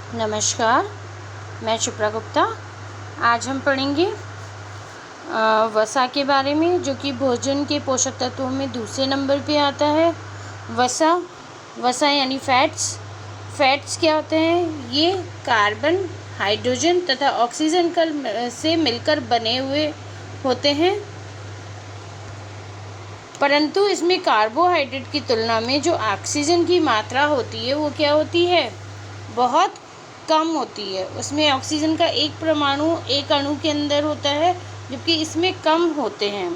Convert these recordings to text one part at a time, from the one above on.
नमस्कार, मैं शिप्रा गुप्ता। आज हम पढ़ेंगे वसा के बारे में, जो कि भोजन के पोषक तत्वों में दूसरे नंबर पे आता है। वसा यानी फैट्स क्या होते हैं? ये कार्बन, हाइड्रोजन तथा ऑक्सीजन से मिलकर बने हुए होते हैं, परंतु इसमें कार्बोहाइड्रेट की तुलना में जो ऑक्सीजन की मात्रा होती है वो क्या होती है? बहुत कम होती है। उसमें ऑक्सीजन का एक परमाणु एक अणु के अंदर होता है, जबकि इसमें कम होते हैं।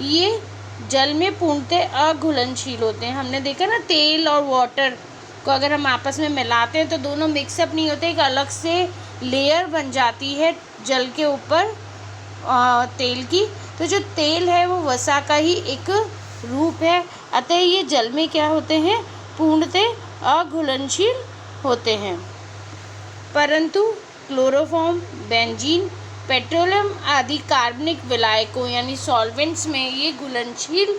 ये जल में पूर्णतः अघुलनशील होते हैं। हमने देखा ना, तेल और वाटर को अगर हम आपस में मिलाते हैं तो दोनों मिक्सअप नहीं होते, एक अलग से लेयर बन जाती है जल के ऊपर तेल की। तो जो तेल है वो वसा का ही एक रूप है। अतः ये जल में क्या होते हैं? पूर्णतः अघुलनशील होते हैं। परंतु क्लोरोफॉर्म, बेंजीन, पेट्रोलियम आदि कार्बनिक विलायकों यानी सॉल्वेंट्स में ये घुलनशील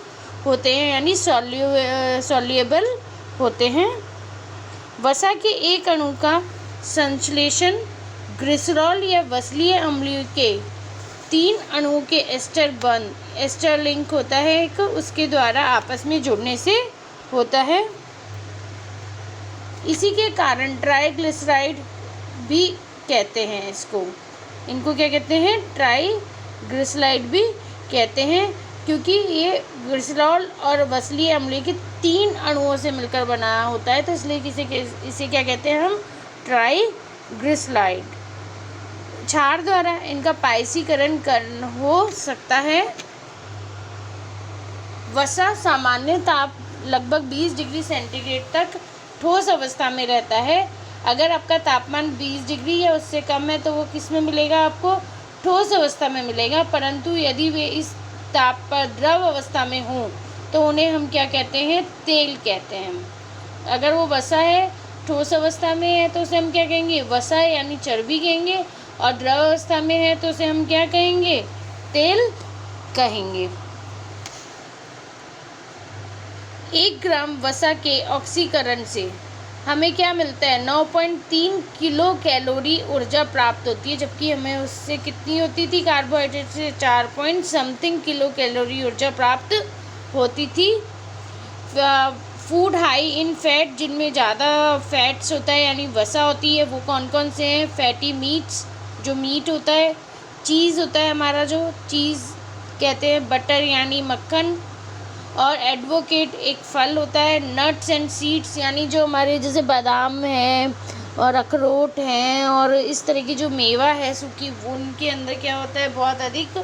होते हैं, यानी सॉल्युएबल होते हैं। वसा के एक अणु का संश्लेषण ग्लिसरॉल या वसलीय अम्ल के 3 अणुओं के एस्टर लिंक होता है एक, उसके द्वारा आपस में जुड़ने से होता है। इसी के कारण ट्राइग्लिसराइड भी कहते हैं इनको क्या कहते हैं? ट्राइग्लिसराइड भी कहते हैं, क्योंकि ये ग्लिसरॉल और वसलीय अम्ल के 3 अणुओं से मिलकर बना होता है, तो इसलिए इसे क्या कहते हैं हम? ट्राइग्लिसराइड। क्षार द्वारा इनका पाइसीकरण हो सकता है। वसा सामान्य ताप लगभग 20 डिग्री सेंटीग्रेड तक ठोस अवस्था में रहता है। अगर आपका तापमान 20 डिग्री या उससे कम है तो वो किस में मिलेगा आपको? ठोस अवस्था में मिलेगा। परंतु यदि वे इस ताप पर द्रव अवस्था में हों तो उन्हें हम क्या कहते हैं? तेल कहते हैं। अगर वो वसा है, ठोस अवस्था में है, तो उसे हम क्या कहेंगे? वसा यानी चर्बी कहेंगे। और द्रव अवस्था में है तो उसे हम क्या कहेंगे? तेल कहेंगे। 1 ग्राम वसा के ऑक्सीकरण से हमें क्या मिलता है? 9.3 किलो कैलोरी ऊर्जा प्राप्त होती है, जबकि हमें उससे कितनी होती थी? कार्बोहाइड्रेट से 4 पॉइंट समथिंग किलो कैलोरी ऊर्जा प्राप्त होती थी। फूड हाई इन फैट, जिनमें ज़्यादा फैट्स होता है यानी वसा होती है, वो कौन कौन से हैं? फैटी मीट्स, जो मीट होता है। चीज़ होता है हमारा, जो चीज़ कहते हैं। बटर यानी मक्खन। और एडवोकेट एक फल होता है। नट्स एंड सीड्स यानी जो हमारे जैसे बादाम हैं और अखरोट हैं और इस तरह की जो मेवा है सूखी, उनके अंदर क्या होता है? बहुत अधिक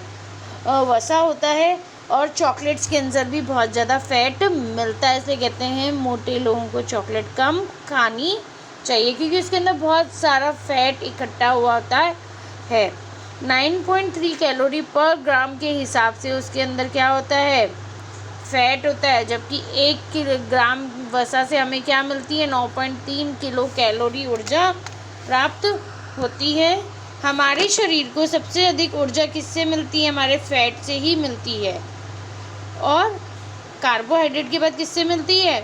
वसा होता है। और चॉकलेट्स के अंदर भी बहुत ज़्यादा फैट मिलता है, इसलिए कहते हैं मोटे लोगों को चॉकलेट कम खानी चाहिए, क्योंकि उसके अंदर बहुत सारा फैट इकट्ठा हुआ होता है। 9.3 कैलोरी पर ग्राम के हिसाब से उसके अंदर क्या होता है? फैट होता है। जबकि 1 किलोग्राम वसा से हमें क्या मिलती है? 9.3 किलो कैलोरी ऊर्जा प्राप्त होती है। हमारे शरीर को सबसे अधिक ऊर्जा किससे मिलती है? हमारे फैट से ही मिलती है। और कार्बोहाइड्रेट के बाद किससे मिलती है?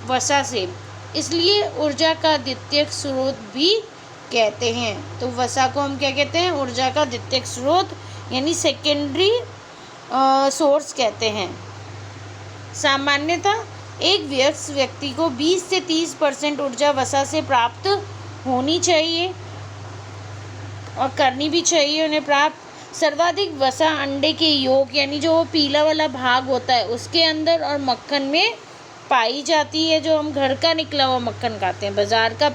वसा से। इसलिए ऊर्जा का द्वितीयक स्रोत भी कहते हैं। तो वसा को हम क्या कहते हैं? ऊर्जा का द्वितीयक स्रोत यानी सेकेंडरी सोर्स कहते हैं। सामान्यतः एक वयस्क व्यक्ति को 20 से 30% ऊर्जा वसा से प्राप्त होनी चाहिए और करनी भी चाहिए उन्हें प्राप्त। सर्वाधिक वसा अंडे के योग यानी जो पीला वाला भाग होता है उसके अंदर और मक्खन में पाई जाती है। जो हम घर का निकला हुआ मक्खन खाते हैं, बाज़ार का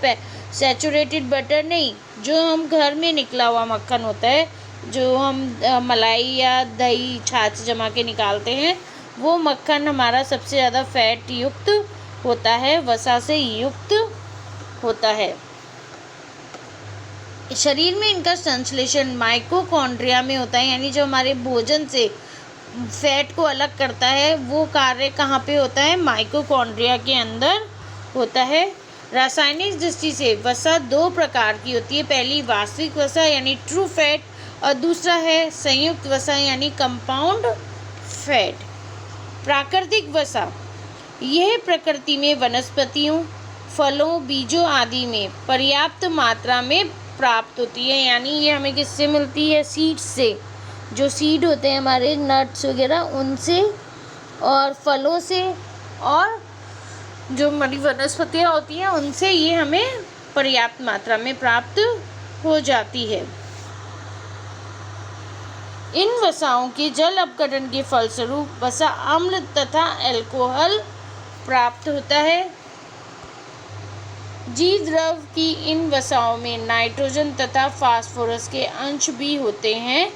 सैचुरेटेड बटर नहीं, जो हम घर में निकला हुआ मक्खन होता है, जो हम मलाई या दही छाछ जमा के निकालते हैं, वो मक्खन हमारा सबसे ज़्यादा फैट युक्त होता है, वसा से युक्त होता है। शरीर में इनका संश्लेषण माइटोकॉन्ड्रिया में होता है, यानी जो हमारे भोजन से फैट को अलग करता है वो कार्य कहाँ पे होता है? माइटोकॉन्ड्रिया के अंदर होता है। रासायनिक दृष्टि से वसा 2 प्रकार की होती है। पहली वास्तविक वसा यानी ट्रू फैट, और दूसरा है संयुक्त वसा यानी कंपाउंड फैट। प्राकृतिक वसा, यह प्रकृति में वनस्पतियों, फलों, बीजों आदि में पर्याप्त मात्रा में प्राप्त होती है। यानी ये हमें किससे मिलती है? सीड्स से। जो सीड होते हैं हमारे नट्स वगैरह, उनसे, और फलों से, और जो हमारी वनस्पतियाँ होती हैं उनसे ये हमें पर्याप्त मात्रा में प्राप्त हो जाती है। इन वसाओं के जल अपघटन के फलस्वरूप वसा अम्ल तथा अल्कोहल प्राप्त होता है। जीव द्रव की इन वसाओं में नाइट्रोजन तथा फास्फोरस के अंश भी होते हैं।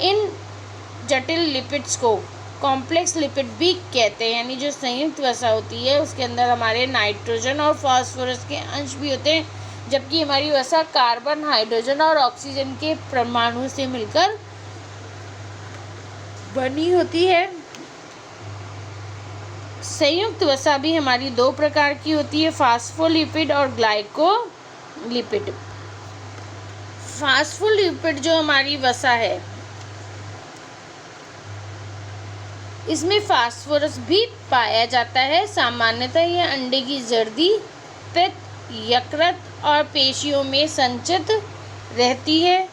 इन जटिल लिपिड्स को कॉम्प्लेक्स लिपिड भी कहते हैं। यानी जो संयुक्त वसा होती है उसके अंदर हमारे नाइट्रोजन और फास्फोरस के अंश भी होते हैं, जबकि हमारी वसा कार्बन, हाइड्रोजन और ऑक्सीजन के परमाणु से मिलकर बनी होती है। संयुक्त वसा भी हमारी दो प्रकार की होती है, फास्फोलिपिड और ग्लाइकोलिपिड। फास्फोलिपिड जो हमारी वसा है, इसमें फास्फोरस भी पाया जाता है। सामान्यतः यह अंडे की जर्दी, पित्त, यकृत और पेशियों में संचित रहती है।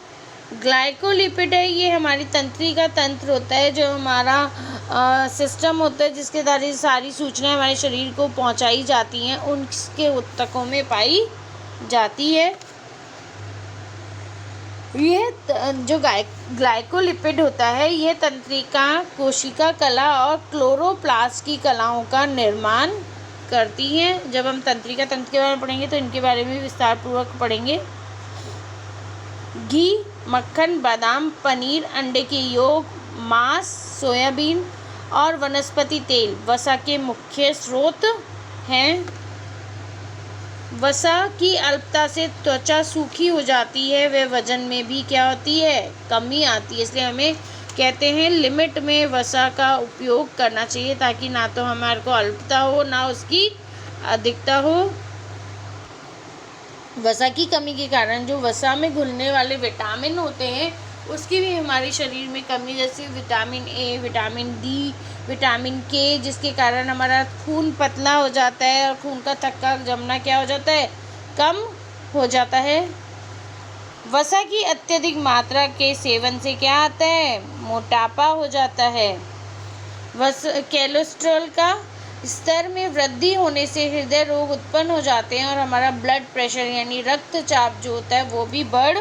ग्लाइकोलिपिड है, ये हमारी तंत्रिका तंत्र होता है, जो हमारा सिस्टम होता है जिसके द्वारा सारी सूचनाएं हमारे शरीर को पहुंचाई जाती हैं, उनके ऊतकों में पाई जाती है। यह जो ग्लाइकोलिपिड होता है, यह तंत्रिका, कोशिका कला और क्लोरोप्लास्ट की कलाओं का निर्माण करती हैं। जब हम तंत्रिका तंत्र के बारे में पढ़ेंगे तो इनके बारे में विस्तार पूर्वक पढ़ेंगे। घी, मक्खन, बादाम, पनीर, अंडे के योग, मांस, सोयाबीन और वनस्पति तेल वसा के मुख्य स्रोत हैं। वसा की अल्पता से त्वचा सूखी हो जाती है, व वजन में भी क्या होती है? कमी आती है। इसलिए हमें कहते हैं लिमिट में वसा का उपयोग करना चाहिए, ताकि ना तो हमारे को अल्पता हो ना उसकी अधिकता हो। वसा की कमी के कारण जो वसा में घुलने वाले विटामिन होते हैं उसकी भी हमारे शरीर में कमी, जैसे vitamin A, vitamin D, vitamin के, जिसके कारण हमारा खून पतला हो जाता है और खून का थक्का जमना क्या हो जाता है? कम हो जाता है। वसा की अत्यधिक मात्रा के सेवन से क्या आता है? मोटापा हो जाता है। कोलेस्ट्रॉल का स्तर में वृद्धि होने से हृदय रोग उत्पन्न हो जाते हैं और हमारा ब्लड प्रेशर यानी रक्तचाप जो होता है वो भी बढ़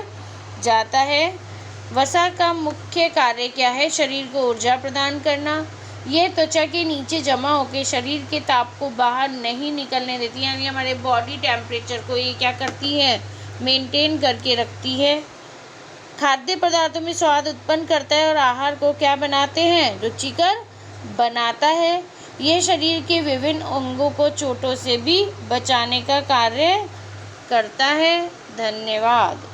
जाता है। वसा का मुख्य कार्य क्या है? शरीर को ऊर्जा प्रदान करना। यह त्वचा के नीचे जमा होकर शरीर के ताप को बाहर नहीं निकलने देती, यानी हमारे बॉडी टेम्परेचर को ये क्या करती है? मेंटेन करके रखती है। खाद्य पदार्थों में स्वाद उत्पन्न करता है और आहार को क्या बनाते हैं? रुचिकर बनाता है। यह शरीर के विभिन्न अंगों को चोटों से भी बचाने का कार्य करता है। धन्यवाद।